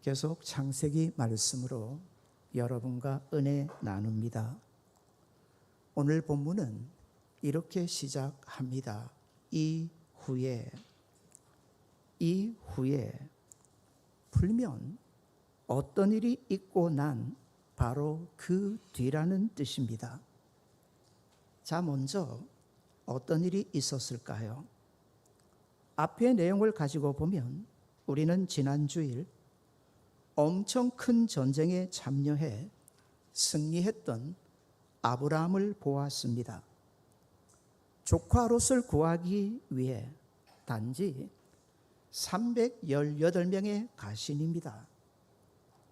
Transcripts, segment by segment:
계속 창세기 말씀으로 여러분과 은혜 나눕니다. 오늘 본문은 이렇게 시작합니다. 이후에 풀면 어떤 일이 있고 난 바로 그 뒤라는 뜻입니다. 자, 먼저 어떤 일이 있었을까요? 앞의 내용을 가지고 보면 우리는 지난 주일 엄청 큰 전쟁에 참여해 승리했던 아브라함을 보았습니다. 조카 롯을 구하기 위해 단지 318명의 가신입니다.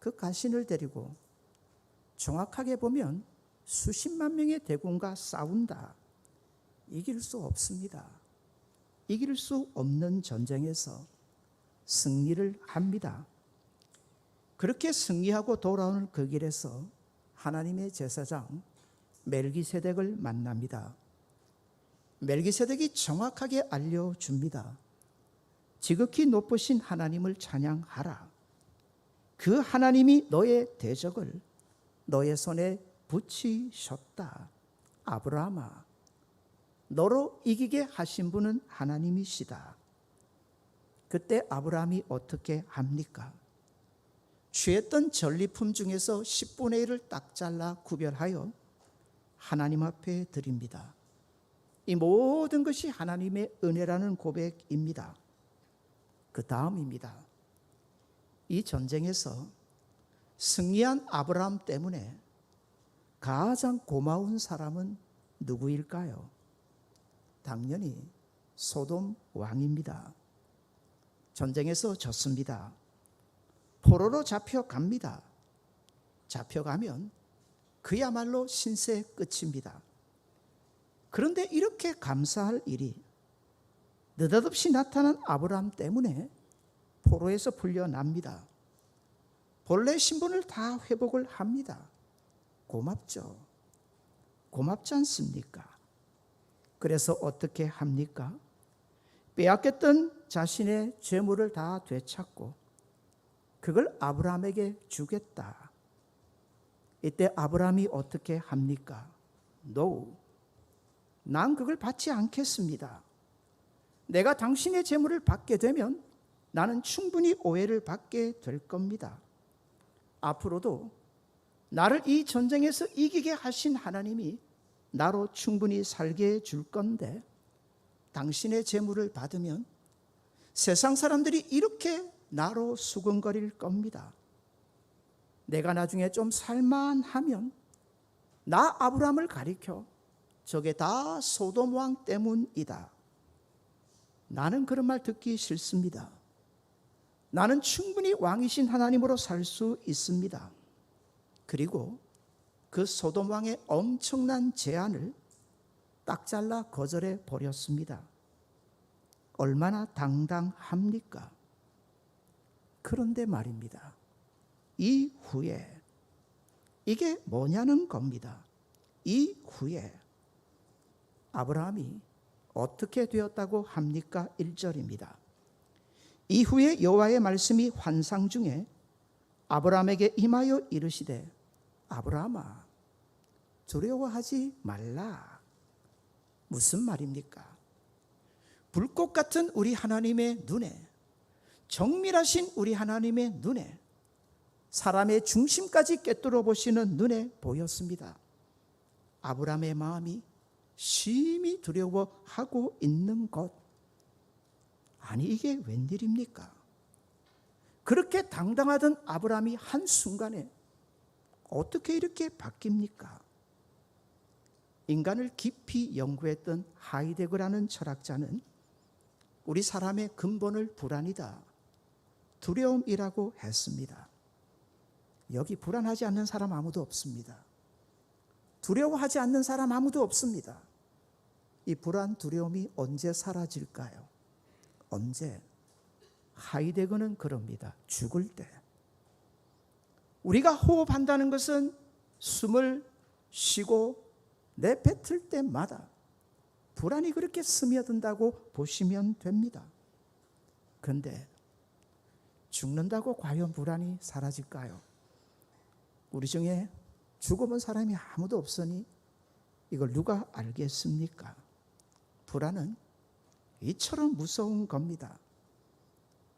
그 가신을 데리고 정확하게 보면 수십만 명의 대군과 싸운다. 이길 수 없습니다. 이길 수 없는 전쟁에서 승리를 합니다. 그렇게 승리하고 돌아오는 그 길에서 하나님의 제사장 멜기세덱을 만납니다. 멜기세덱이 정확하게 알려줍니다. 지극히 높으신 하나님을 찬양하라. 그 하나님이 너의 대적을 너의 손에 붙이셨다. 아브라함아, 너로 이기게 하신 분은 하나님이시다. 그때 아브라함이 어떻게 합니까? 취했던 전리품 중에서 10분의 1을 딱 잘라 구별하여 하나님 앞에 드립니다. 이 모든 것이 하나님의 은혜라는 고백입니다. 그 다음입니다. 이 전쟁에서 승리한 아브라함 때문에 가장 고마운 사람은 누구일까요? 당연히 소돔 왕입니다. 전쟁에서 졌습니다. 포로로 잡혀갑니다. 잡혀가면 그야말로 신세 끝입니다. 그런데 이렇게 감사할 일이 느닷없이 나타난 아브라함 때문에 포로에서 풀려납니다. 본래 신분을 다 회복을 합니다. 고맙죠. 고맙지 않습니까? 그래서 어떻게 합니까? 빼앗겼던 자신의 재물을 다 되찾고 그걸 아브라함에게 주겠다. 이때 아브라함이 어떻게 합니까? No, 난 그걸 받지 않겠습니다. 내가 당신의 재물을 받게 되면 나는 충분히 오해를 받게 될 겁니다. 앞으로도 나를 이 전쟁에서 이기게 하신 하나님이 나로 충분히 살게 해줄 건데 당신의 재물을 받으면 세상 사람들이 이렇게 나로 수근거릴 겁니다. 내가 나중에 좀 살만하면 나 아브라함을 가리켜 저게 다 소돔 왕 때문이다. 나는 그런 말 듣기 싫습니다. 나는 충분히 왕이신 하나님으로 살 수 있습니다. 그리고 그 소돔 왕의 엄청난 제안을 딱 잘라 거절해 버렸습니다. 얼마나 당당합니까? 그런데 말입니다. 이후에 이게 뭐냐는 겁니다. 이후에 아브라함이 어떻게 되었다고 합니까? 1절입니다. 이후에 여호와의 말씀이 환상 중에 아브라함에게 임하여 이르시되 아브라함아, 두려워하지 말라. 무슨 말입니까? 불꽃 같은 우리 하나님의 눈에, 정밀하신 우리 하나님의 눈에, 사람의 중심까지 꿰뚫어 보시는 눈에 보였습니다. 아브라함의 마음이 심히 두려워하고 있는 것. 아니, 이게 웬일입니까? 그렇게 당당하던 아브라함이 한순간에 어떻게 이렇게 바뀝니까? 인간을 깊이 연구했던 하이데거라는 철학자는 우리 사람의 근본을 불안이다, 두려움이라고 했습니다. 여기 불안하지 않는 사람 아무도 없습니다. 두려워하지 않는 사람 아무도 없습니다. 이 불안, 두려움이 언제 사라질까요? 언제? 하이데거는 그럽니다. 죽을 때. 우리가 호흡한다는 것은 숨을 쉬고 내뱉을 때마다 불안이 그렇게 스며든다고 보시면 됩니다. 그런데 죽는다고 과연 불안이 사라질까요? 우리 중에 죽어본 사람이 아무도 없으니 이걸 누가 알겠습니까? 불안은 이처럼 무서운 겁니다.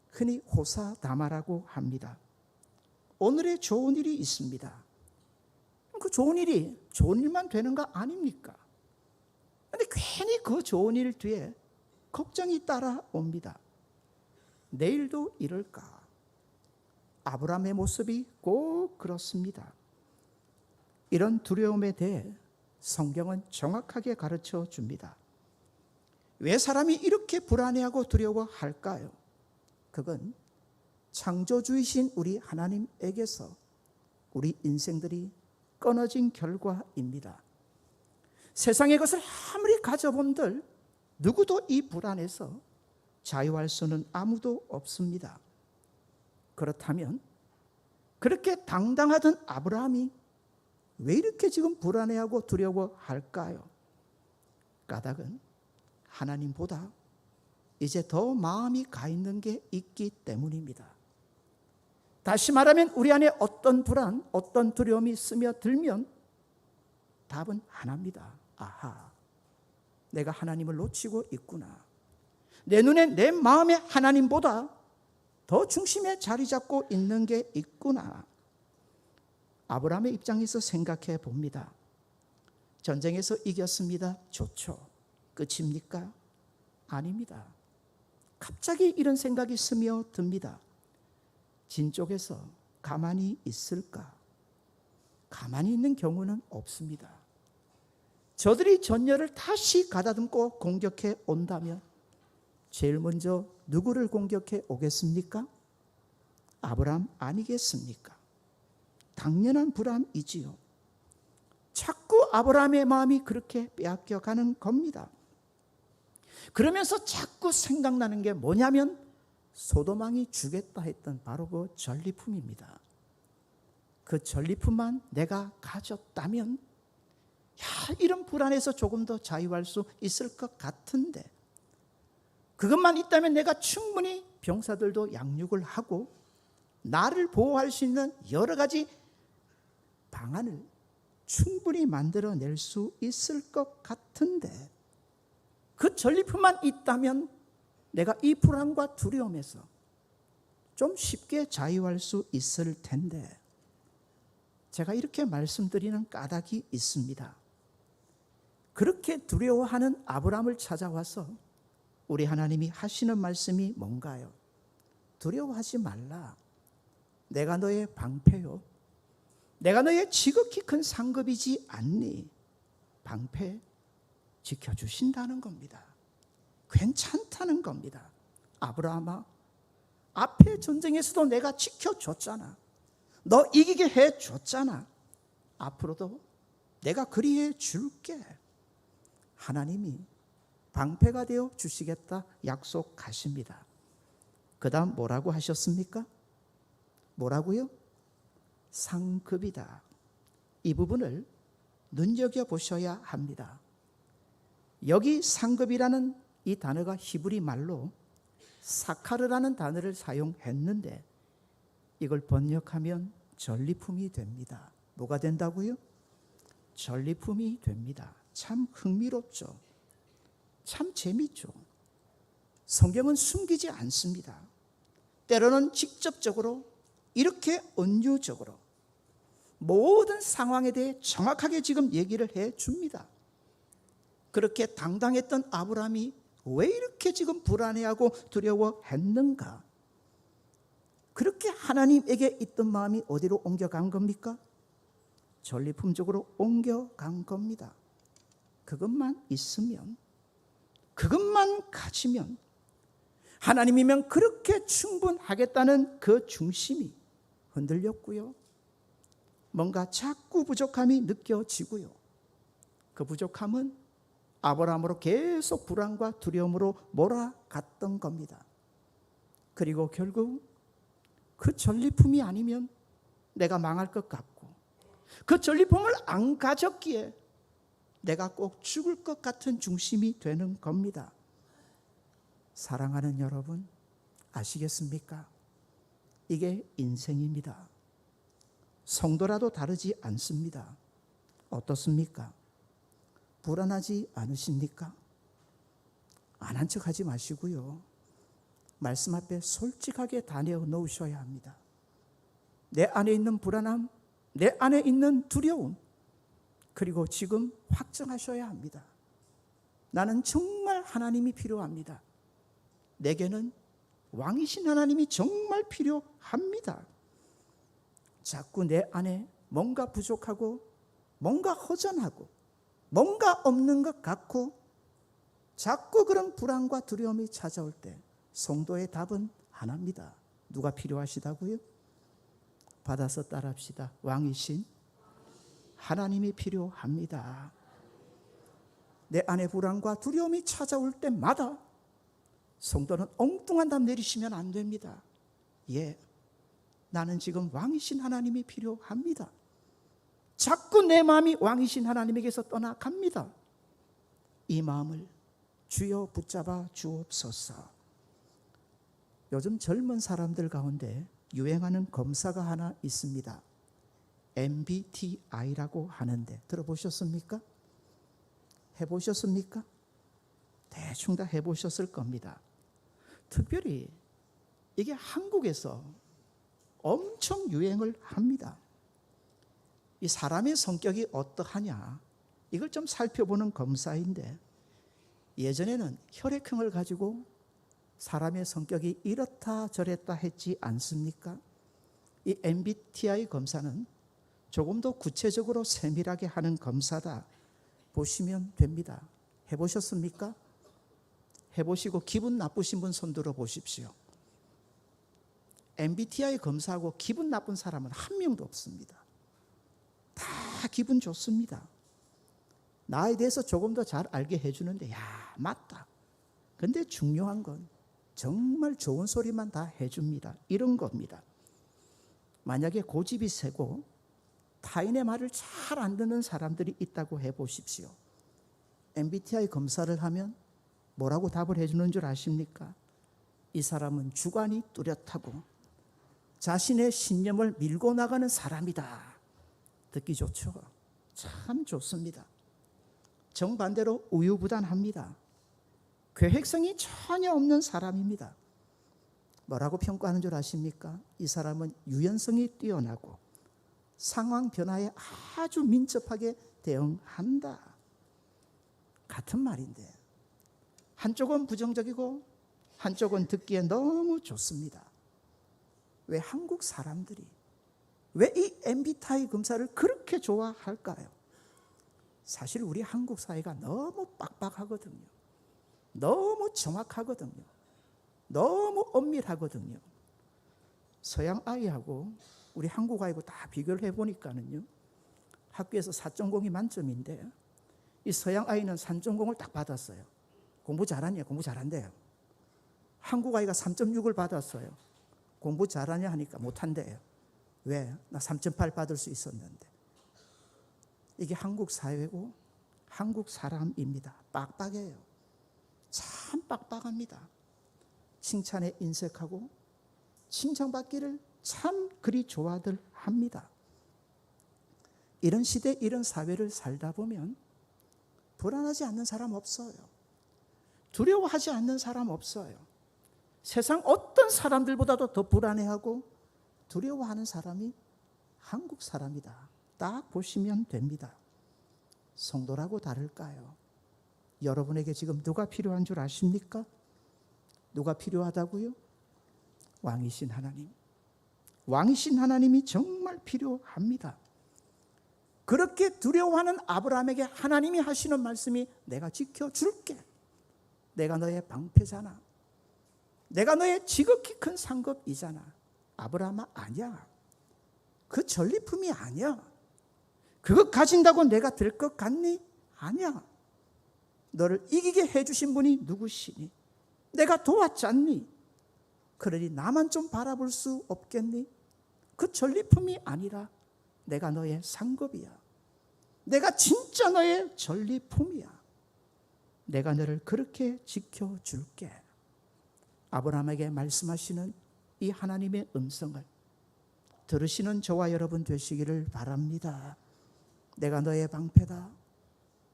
흔히 호사다마라고 합니다. 오늘의 좋은 일이 있습니다. 그 좋은 일이 좋은 일만 되는 거 아닙니까? 그런데 괜히 그 좋은 일 뒤에 걱정이 따라옵니다. 내일도 이럴까? 아브라함의 모습이 꼭 그렇습니다. 이런 두려움에 대해 성경은 정확하게 가르쳐 줍니다. 왜 사람이 이렇게 불안해하고 두려워할까요? 그건 창조주이신 우리 하나님에게서 우리 인생들이 끊어진 결과입니다. 세상의 것을 아무리 가져본들 누구도 이 불안에서 자유할 수는 아무도 없습니다. 그렇다면 그렇게 당당하던 아브라함이 왜 이렇게 지금 불안해하고 두려워할까요? 까닭은 하나님보다 이제 더 마음이 가 있는 게 있기 때문입니다. 다시 말하면 우리 안에 어떤 불안, 어떤 두려움이 스며들면 답은 하나입니다. 아하, 내가 하나님을 놓치고 있구나. 내 눈에 내 마음에 하나님보다 더 중심에 자리 잡고 있는 게 있구나. 아브라함의 입장에서 생각해 봅니다. 전쟁에서 이겼습니다. 좋죠. 끝입니까? 아닙니다. 갑자기 이런 생각이 스며듭니다. 진 쪽에서 가만히 있을까? 가만히 있는 경우는 없습니다. 저들이 전열을 다시 가다듬고 공격해 온다면 제일 먼저 누구를 공격해 오겠습니까? 아브라함 아니겠습니까? 당연한 불안이지요. 자꾸 아브라함의 마음이 그렇게 빼앗겨가는 겁니다. 그러면서 자꾸 생각나는 게 뭐냐면 소돔왕이 주겠다 했던 바로 그 전리품입니다. 그 전리품만 내가 가졌다면 이런 불안에서 조금 더 자유할 수 있을 것 같은데, 그것만 있다면 내가 충분히 병사들도 양육을 하고 나를 보호할 수 있는 여러 가지 방안을 충분히 만들어낼 수 있을 것 같은데, 그 전리품만 있다면 내가 이 불안과 두려움에서 좀 쉽게 자유할 수 있을 텐데, 제가 이렇게 말씀드리는 까닭이 있습니다. 그렇게 두려워하는 아브라함을 찾아와서 우리 하나님이 하시는 말씀이 뭔가요? 두려워하지 말라. 내가 너의 방패요. 내가 너의 지극히 큰 상급이지 않니? 방패 지켜주신다는 겁니다. 괜찮다는 겁니다. 아브라함아, 앞에 전쟁에서도 내가 지켜줬잖아. 너 이기게 해줬잖아. 앞으로도 내가 그리해 줄게. 하나님이 방패가 되어 주시겠다 약속하십니다. 그 다음 뭐라고 하셨습니까? 뭐라고요? 상급이다. 이 부분을 눈여겨보셔야 합니다. 여기 상급이라는 이 단어가 히브리 말로 사카르라는 단어를 사용했는데, 이걸 번역하면 전리품이 됩니다. 뭐가 된다고요? 전리품이 됩니다. 참 흥미롭죠. 참 재미있죠. 성경은 숨기지 않습니다. 때로는 직접적으로 이렇게 은유적으로 모든 상황에 대해 정확하게 지금 얘기를 해줍니다. 그렇게 당당했던 아브라함이 왜 이렇게 지금 불안해하고 두려워했는가? 그렇게 하나님에게 있던 마음이 어디로 옮겨간 겁니까? 전리품 쪽으로 옮겨간 겁니다. 그것만 있으면, 그것만 가지면, 하나님이면 그렇게 충분하겠다는 그 중심이 흔들렸고요. 뭔가 자꾸 부족함이 느껴지고요. 그 부족함은 아브라함으로 계속 불안과 두려움으로 몰아갔던 겁니다. 그리고 결국 그 전리품이 아니면 내가 망할 것 같고, 그 전리품을 안 가졌기에 내가 꼭 죽을 것 같은 중심이 되는 겁니다. 사랑하는 여러분, 아시겠습니까? 이게 인생입니다. 성도라도 다르지 않습니다. 어떻습니까? 불안하지 않으십니까? 안 한 척 하지 마시고요. 말씀 앞에 솔직하게 다 내어 놓으셔야 합니다. 내 안에 있는 불안함, 내 안에 있는 두려움, 그리고 지금 확정하셔야 합니다. 나는 정말 하나님이 필요합니다. 내게는 왕이신 하나님이 정말 필요합니다. 자꾸 내 안에 뭔가 부족하고 뭔가 허전하고 뭔가 없는 것 같고 자꾸 그런 불안과 두려움이 찾아올 때 성도의 답은 하나입니다. 누가 필요하시다고요? 받아서 따라합시다. 왕이신 하나님이 필요합니다. 내 안에 불안과 두려움이 찾아올 때마다 성도는 엉뚱한 답 내리시면 안 됩니다. 예, 나는 지금 왕이신 하나님이 필요합니다. 자꾸 내 마음이 왕이신 하나님에게서 떠나갑니다. 이 마음을 주여 붙잡아 주옵소서. 요즘 젊은 사람들 가운데 유행하는 검사가 하나 있습니다. MBTI라고 하는데 들어보셨습니까? 해보셨습니까? 대충 다 해보셨을 겁니다. 특별히 이게 한국에서 엄청 유행을 합니다. 이 사람의 성격이 어떠하냐 이걸 좀 살펴보는 검사인데, 예전에는 혈액형을 가지고 사람의 성격이 이렇다 저랬다 했지 않습니까? 이 MBTI 검사는 조금 더 구체적으로 세밀하게 하는 검사다 보시면 됩니다. 해보셨습니까? 해보시고 기분 나쁘신 분 손 들어 보십시오. MBTI 검사하고 기분 나쁜 사람은 한 명도 없습니다. 다 기분 좋습니다. 나에 대해서 조금 더 잘 알게 해주는데, 야, 맞다. 근데 중요한 건 정말 좋은 소리만 다 해줍니다. 이런 겁니다. 만약에 고집이 세고 타인의 말을 잘 안 듣는 사람들이 있다고 해보십시오. MBTI 검사를 하면 뭐라고 답을 해주는 줄 아십니까? 이 사람은 주관이 뚜렷하고 자신의 신념을 밀고 나가는 사람이다. 듣기 좋죠? 참 좋습니다. 정반대로 우유부단합니다. 계획성이 전혀 없는 사람입니다. 뭐라고 평가하는 줄 아십니까? 이 사람은 유연성이 뛰어나고 상황 변화에 아주 민첩하게 대응한다. 같은 말인데 한쪽은 부정적이고 한쪽은 듣기에 너무 좋습니다. 왜 한국 사람들이 왜 이 MBTI 검사를 그렇게 좋아할까요? 사실 우리 한국 사회가 너무 빡빡하거든요. 너무 정확하거든요. 너무 엄밀하거든요. 서양 아이하고 우리 한국 아이하고 다 비교를 해보니까는요, 학교에서 4.0이 만점인데 이 서양 아이는 3.0을 딱 받았어요. 공부 잘하냐? 공부 잘한대요. 한국 아이가 3.6을 받았어요. 공부 잘하냐 하니까 못한대요. 왜? 나 3.8 받을 수 있었는데. 이게 한국 사회고 한국 사람입니다. 빡빡해요. 참 빡빡합니다. 칭찬에 인색하고 칭찬받기를 참 그리 좋아들 합니다. 이런 시대, 이런 사회를 살다 보면 불안하지 않는 사람 없어요. 두려워하지 않는 사람 없어요. 세상 어떤 사람들보다도 더 불안해하고 두려워하는 사람이 한국 사람이다. 딱 보시면 됩니다. 성도라고 다를까요? 여러분에게 지금 누가 필요한 줄 아십니까? 누가 필요하다고요? 왕이신 하나님. 왕이신 하나님이 정말 필요합니다. 그렇게 두려워하는 아브라함에게 하나님이 하시는 말씀이 내가 지켜줄게. 내가 너의 방패잖아. 내가 너의 지극히 큰 상급이잖아. 아브라함아, 아니야. 그 전리품이 아니야. 그거 가진다고 내가 될 것 같니? 아니야. 너를 이기게 해주신 분이 누구시니? 내가 도왔잖니? 그러니 나만 좀 바라볼 수 없겠니? 그 전리품이 아니라 내가 너의 상급이야. 내가 진짜 너의 전리품이야. 내가 너를 그렇게 지켜줄게. 아브라함에게 말씀하시는 이 하나님의 음성을 들으시는 저와 여러분 되시기를 바랍니다. 내가 너의 방패다.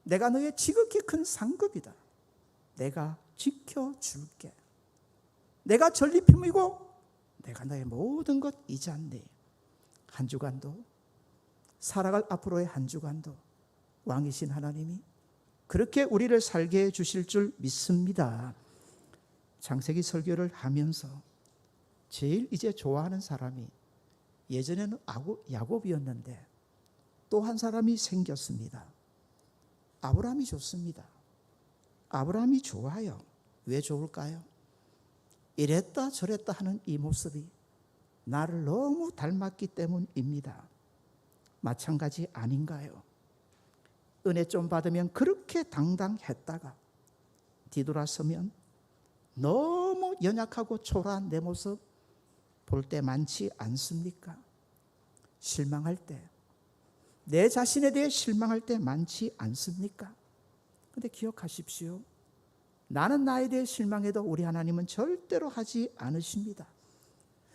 내가 너의 지극히 큰 상급이다. 내가 지켜줄게. 내가 전리품이고 내가 너의 모든 것 이잖니. 한 주간도 살아갈 앞으로의 한 주간도 왕이신 하나님이 그렇게 우리를 살게 해주실 줄 믿습니다. 창세기 설교를 하면서 제일 이제 좋아하는 사람이 예전에는 야곱이었는데 또 한 사람이 생겼습니다. 아브라함이 좋습니다. 아브라함이 좋아요. 왜 좋을까요? 이랬다 저랬다 하는 이 모습이 나를 너무 닮았기 때문입니다. 마찬가지 아닌가요? 은혜 좀 받으면 그렇게 당당했다가 뒤돌아서면 너무 연약하고 초라한 내 모습 볼 때 많지 않습니까? 실망할 때, 내 자신에 대해 실망할 때 많지 않습니까? 그런데 기억하십시오. 나는 나에 대해 실망해도 우리 하나님은 절대로 하지 않으십니다.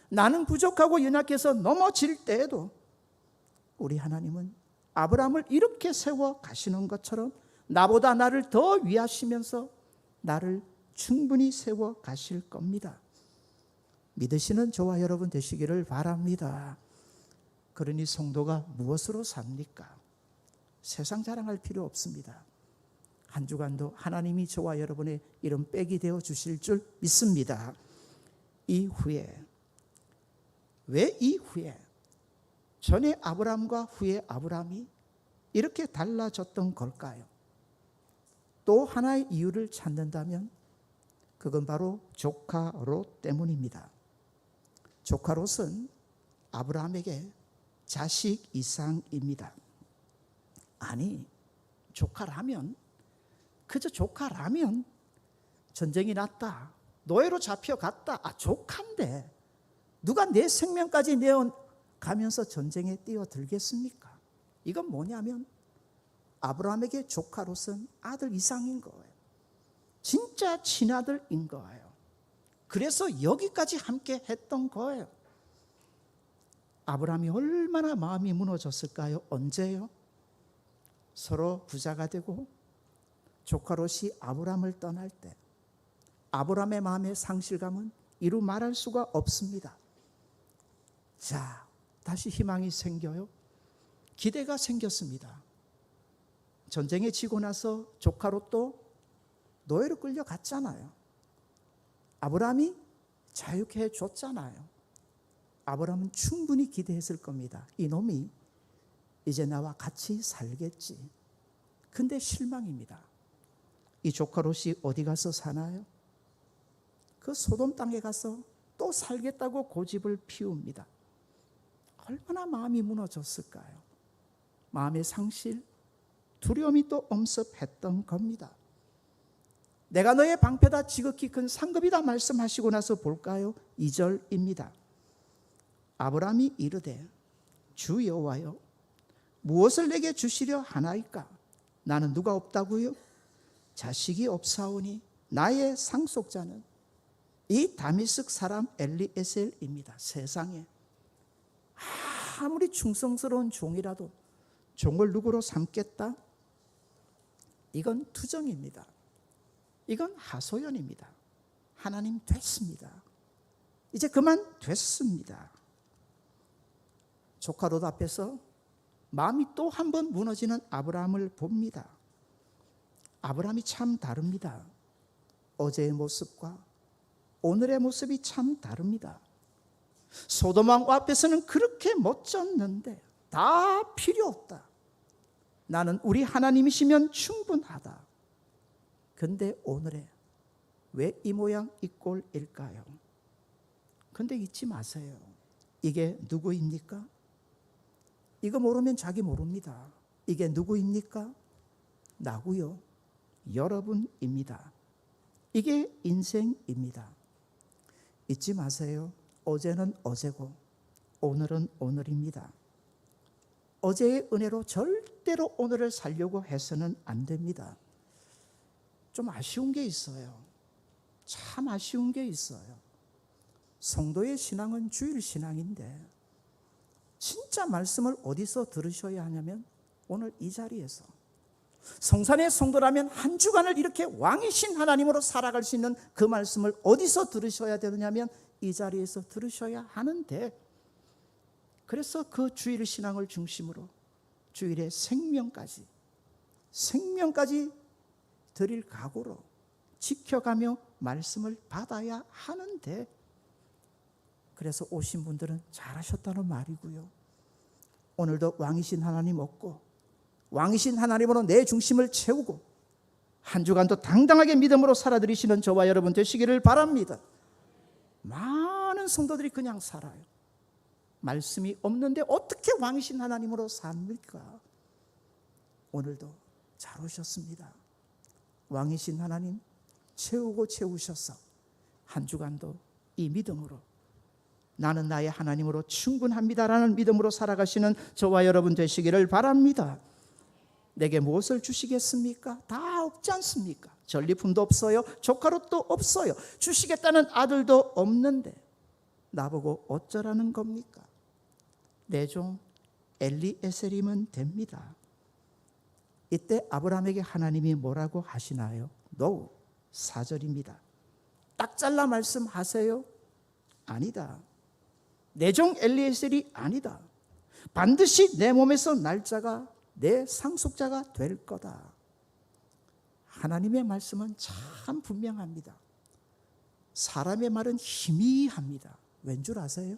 나는 부족하고 연약해서 넘어질 때에도 우리 하나님은 아브라함을 이렇게 세워 가시는 것처럼 나보다 나를 더 위하시면서 나를 충분히 세워 가실 겁니다. 믿으시는 저와 여러분 되시기를 바랍니다. 그러니 성도가 무엇으로 삽니까? 세상 자랑할 필요 없습니다. 한 주간도 하나님이 저와 여러분의 이런 백이 되어 주실 줄 믿습니다. 이후에, 왜 이후에 전에 아브라함과 후에 아브라함이 이렇게 달라졌던 걸까요? 또 하나의 이유를 찾는다면 그건 바로 조카 롯 때문입니다. 조카 롯은 아브라함에게 자식 이상입니다. 아니, 조카라면, 그저 조카라면 전쟁이 났다, 노예로 잡혀갔다, 조카인데 누가 내 생명까지 내어가면서 전쟁에 뛰어들겠습니까? 이건 뭐냐면 아브라함에게 조카 롯은 아들 이상인 거예요. 진짜 친아들인 거예요. 그래서 여기까지 함께 했던 거예요. 아브라함이 얼마나 마음이 무너졌을까요? 언제요? 서로 부자가 되고 조카 롯이 아브라함을 떠날 때 아브라함의 마음의 상실감은 이루 말할 수가 없습니다. 자, 다시 희망이 생겨요. 기대가 생겼습니다. 전쟁에 지고 나서 조카 롯도 노예로 끌려갔잖아요. 아브라함이 자유케 해줬잖아요. 아브라함은 충분히 기대했을 겁니다. 이놈이 이제 나와 같이 살겠지. 근데 실망입니다. 이 조카 롯이 어디 가서 사나요? 그 소돔 땅에 가서 또 살겠다고 고집을 피웁니다. 얼마나 마음이 무너졌을까요? 마음의 상실, 두려움이 또 엄습했던 겁니다. 내가 너의 방패다, 지극히 큰 상급이다 말씀하시고 나서 볼까요? 2절입니다. 아브라함이 이르되 주 여호와여, 무엇을 내게 주시려 하나이까? 나는 누가 없다고요? 자식이 없사오니 나의 상속자는 이 다미스크 사람 엘리에셀입니다. 세상에 아무리 충성스러운 종이라도 종을 누구로 삼겠다? 이건 투정입니다. 이건 하소연입니다. 하나님 됐습니다. 이제 그만 됐습니다. 조카 롯 앞에서 마음이 또 한 번 무너지는 아브라함을 봅니다. 아브라함이 참 다릅니다. 어제의 모습과 오늘의 모습이 참 다릅니다. 소돔 왕 앞에서는 그렇게 멋졌는데 다 필요 없다. 나는 우리 하나님이시면 충분하다. 근데 오늘에 왜 이 모양 이 꼴일까요? 근데 잊지 마세요. 이게 누구입니까? 이거 모르면 자기 모릅니다. 이게 누구입니까? 나고요. 여러분입니다. 이게 인생입니다. 잊지 마세요. 어제는 어제고 오늘은 오늘입니다. 어제의 은혜로 절대로 오늘을 살려고 해서는 안 됩니다. 좀 아쉬운 게 있어요. 참 아쉬운 게 있어요. 성도의 신앙은 주일 신앙인데 진짜 말씀을 어디서 들으셔야 하냐면 오늘 이 자리에서, 성산의 성도라면 한 주간을 이렇게 왕이신 하나님으로 살아갈 수 있는 그 말씀을 어디서 들으셔야 되느냐면 이 자리에서 들으셔야 하는데, 그래서 그 주일 신앙을 중심으로 주일의 생명까지 드릴 각오로 지켜가며 말씀을 받아야 하는데, 그래서 오신 분들은 잘하셨다는 말이고요. 오늘도 왕이신 하나님 얻고 왕이신 하나님으로 내 중심을 채우고 한 주간도 당당하게 믿음으로 살아들이시는 저와 여러분 되시기를 바랍니다. 많은 성도들이 그냥 살아요. 말씀이 없는데 어떻게 왕이신 하나님으로 삽니까? 오늘도 잘 오셨습니다. 왕이신 하나님 채우셔서 한 주간도 이 믿음으로 나는 나의 하나님으로 충분합니다라는 믿음으로 살아가시는 저와 여러분 되시기를 바랍니다. 내게 무엇을 주시겠습니까? 다 없지 않습니까? 전리품도 없어요. 조카롯도 없어요. 주시겠다는 아들도 없는데 나보고 어쩌라는 겁니까? 내 종 엘리에셀이면 됩니다. 이때 아브라함에게 하나님이 뭐라고 하시나요? No, 4절입니다. 딱 잘라 말씀하세요? 아니다. 내 종 엘리에셀이 아니다. 반드시 내 몸에서 날 자가 내 상속자가 될 거다. 하나님의 말씀은 참 분명합니다. 사람의 말은 희미합니다. 왠 줄 아세요?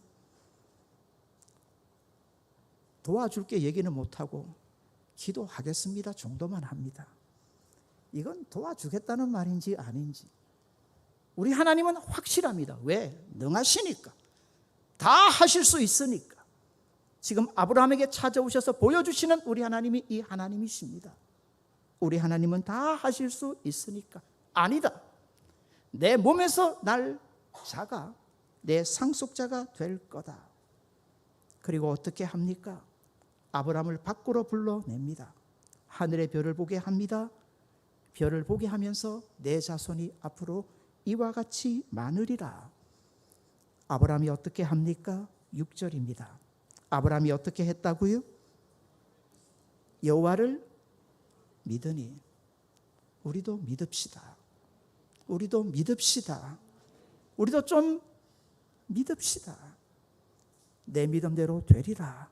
도와줄게 얘기는 못하고 기도하겠습니다 정도만 합니다. 이건 도와주겠다는 말인지 아닌지. 우리 하나님은 확실합니다. 왜? 능하시니까. 다 하실 수 있으니까. 지금 아브라함에게 찾아오셔서 보여주시는 우리 하나님이 이 하나님이십니다. 우리 하나님은 다 하실 수 있으니까. 아니다. 내 몸에서 날 자가 내 상속자가 될 거다. 그리고 어떻게 합니까? 아브라함을 밖으로 불러냅니다. 하늘의 별을 보게 합니다. 별을 보게 하면서 내 자손이 앞으로 이와 같이 많으리라. 아브라함이 어떻게 합니까? 6절입니다. 아브라함이 어떻게 했다고요? 여호와를 믿으니. 우리도 믿읍시다. 우리도 믿읍시다. 우리도 좀 믿읍시다. 내 믿음대로 되리라.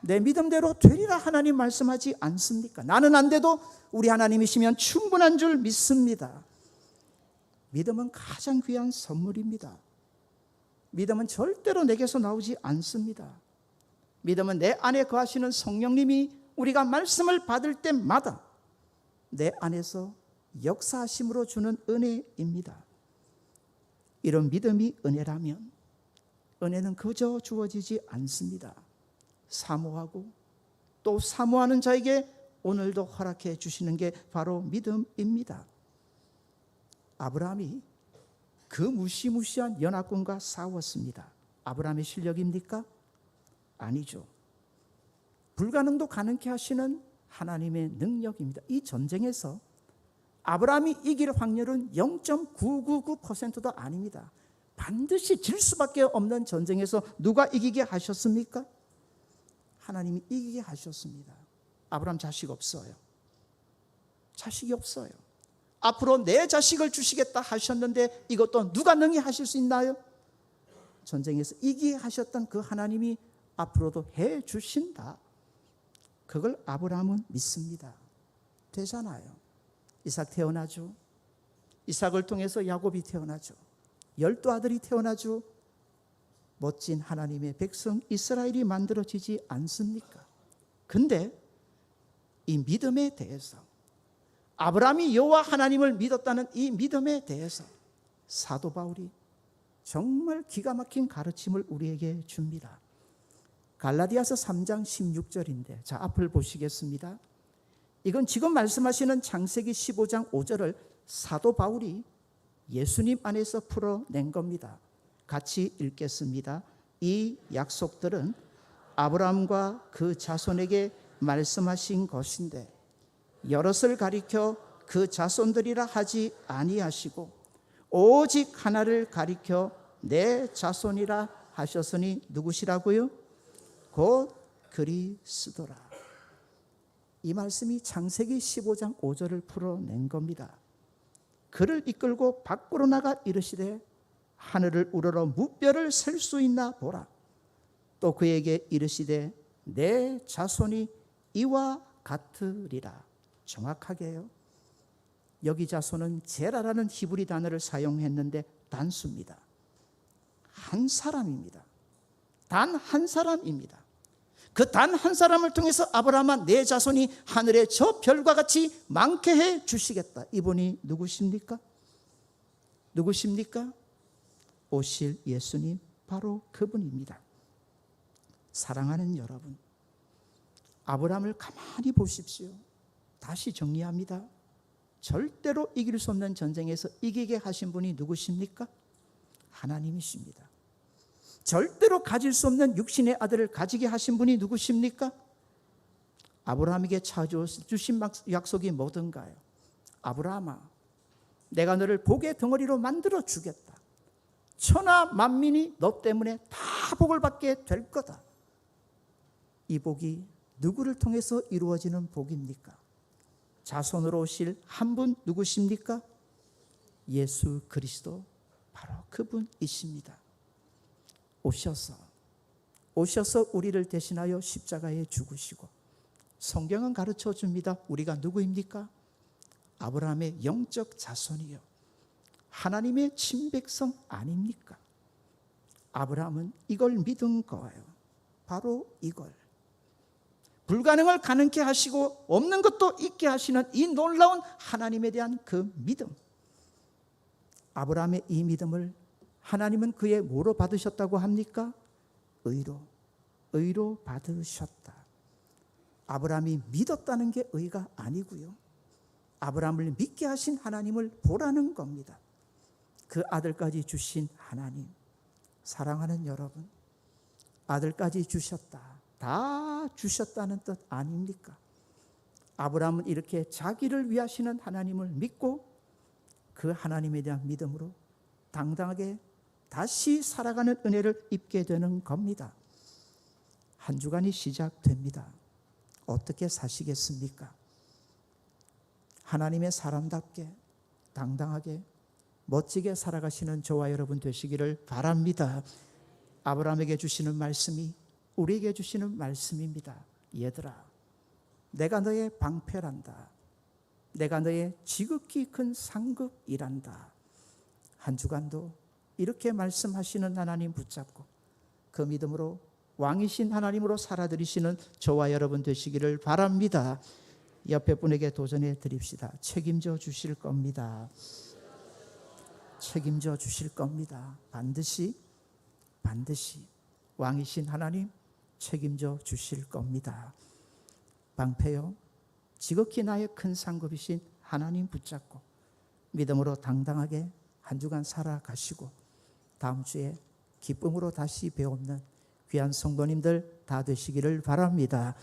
내 믿음대로 되리라 하나님 말씀하지 않습니까? 나는 안 돼도 우리 하나님이시면 충분한 줄 믿습니다. 믿음은 가장 귀한 선물입니다. 믿음은 절대로 내게서 나오지 않습니다. 믿음은 내 안에 거하시는 성령님이 우리가 말씀을 받을 때마다 내 안에서 역사하심으로 주는 은혜입니다. 이런 믿음이 은혜라면 은혜는 그저 주어지지 않습니다. 사모하고 또 사모하는 자에게 오늘도 허락해 주시는 게 바로 믿음입니다. 아브라함이 그 무시무시한 연합군과 싸웠습니다. 아브라함의 실력입니까? 아니죠. 불가능도 가능케 하시는 하나님의 능력입니다. 이 전쟁에서 아브라함이 이길 확률은 0.999%도 아닙니다. 반드시 질 수밖에 없는 전쟁에서 누가 이기게 하셨습니까? 하나님이 이기게 하셨습니다. 아브라함 자식 없어요. 자식이 없어요. 앞으로 내 자식을 주시겠다 하셨는데 이것도 누가 능히 하실 수 있나요? 전쟁에서 이기게 하셨던 그 하나님이 앞으로도 해 주신다. 그걸 아브라함은 믿습니다. 되잖아요. 이삭 태어나죠. 이삭을 통해서 야곱이 태어나죠. 12아들이 태어나죠. 멋진 하나님의 백성 이스라엘이 만들어지지 않습니까? 근데 이 믿음에 대해서, 아브라함이 여호와 하나님을 믿었다는 이 믿음에 대해서 사도 바울이 정말 기가 막힌 가르침을 우리에게 줍니다. 갈라디아서 3장 16절인데, 자, 앞을 보시겠습니다. 이건 지금 말씀하시는 창세기 15장 5절을 사도 바울이 예수님 안에서 풀어낸 겁니다. 같이 읽겠습니다. 이 약속들은 아브라함과 그 자손에게 말씀하신 것인데 여럿을 가리켜 그 자손들이라 하지 아니하시고 오직 하나를 가리켜 내 자손이라 하셨으니 누구시라고요? 곧 그리스도라. 이 말씀이 창세기 15장 5절을 풀어낸 겁니다. 그를 이끌고 밖으로 나가 이르시되 하늘을 우러러 무뼈를 셀 수 있나 보라. 또 그에게 이르시되 내 자손이 이와 같으리라. 정확하게요. 여기 자손은 제라라는 히브리 단어를 사용했는데 단수입니다. 한 사람입니다. 단 한 사람입니다. 그 단 한 사람을 통해서 아브라함아 내 자손이 하늘의 저 별과 같이 많게 해 주시겠다. 이분이 누구십니까? 누구십니까? 오실 예수님, 바로 그분입니다. 사랑하는 여러분, 아브라함을 가만히 보십시오. 다시 정리합니다. 절대로 이길 수 없는 전쟁에서 이기게 하신 분이 누구십니까? 하나님이십니다. 절대로 가질 수 없는 육신의 아들을 가지게 하신 분이 누구십니까? 아브라함에게 주신 약속이 뭐든가요? 아브라함아, 내가 너를 복의 덩어리로 만들어 주겠다. 천하 만민이 너 때문에 다 복을 받게 될 거다. 이 복이 누구를 통해서 이루어지는 복입니까? 자손으로 오실 한 분 누구십니까? 예수 그리스도, 바로 그분이십니다. 오셔서 우리를 대신하여 십자가에 죽으시고, 성경은 가르쳐 줍니다. 우리가 누구입니까? 아브라함의 영적 자손이요, 하나님의 친백성 아닙니까? 아브라함은 이걸 믿은 거예요. 바로 이걸. 불가능을 가능케 하시고 없는 것도 있게 하시는 이 놀라운 하나님에 대한 그 믿음. 아브라함의 이 믿음을 하나님은 그의 뭐로 받으셨다고 합니까? 의로 받으셨다. 아브라함이 믿었다는 게 의가 아니고요, 아브라함을 믿게 하신 하나님을 보라는 겁니다. 그 아들까지 주신 하나님. 사랑하는 여러분, 아들까지 주셨다, 다 주셨다는 뜻 아닙니까? 아브라함은 이렇게 자기를 위하시는 하나님을 믿고 그 하나님에 대한 믿음으로 당당하게 다시 살아가는 은혜를 입게 되는 겁니다. 한 주간이 시작됩니다. 어떻게 사시겠습니까? 하나님의 사람답게 당당하게 멋지게 살아가시는 저와 여러분 되시기를 바랍니다. 아브라함에게 주시는 말씀이 우리에게 주시는 말씀입니다. 얘들아, 내가 너의 방패란다. 내가 너의 지극히 큰 상급이란다. 한 주간도 이렇게 말씀하시는 하나님 붙잡고 그 믿음으로 왕이신 하나님으로 살아들이시는 저와 여러분 되시기를 바랍니다. 옆에 분에게 도전해 드립시다. 책임져 주실 겁니다. 책임져 주실 겁니다. 반드시 왕이신 하나님 책임져 주실 겁니다. 방패요, 지극히 나의 큰 상급이신 하나님 붙잡고 믿음으로 당당하게 한 주간 살아가시고 다음 주에 기쁨으로 다시 배우는 귀한 성도님들 다 되시기를 바랍니다.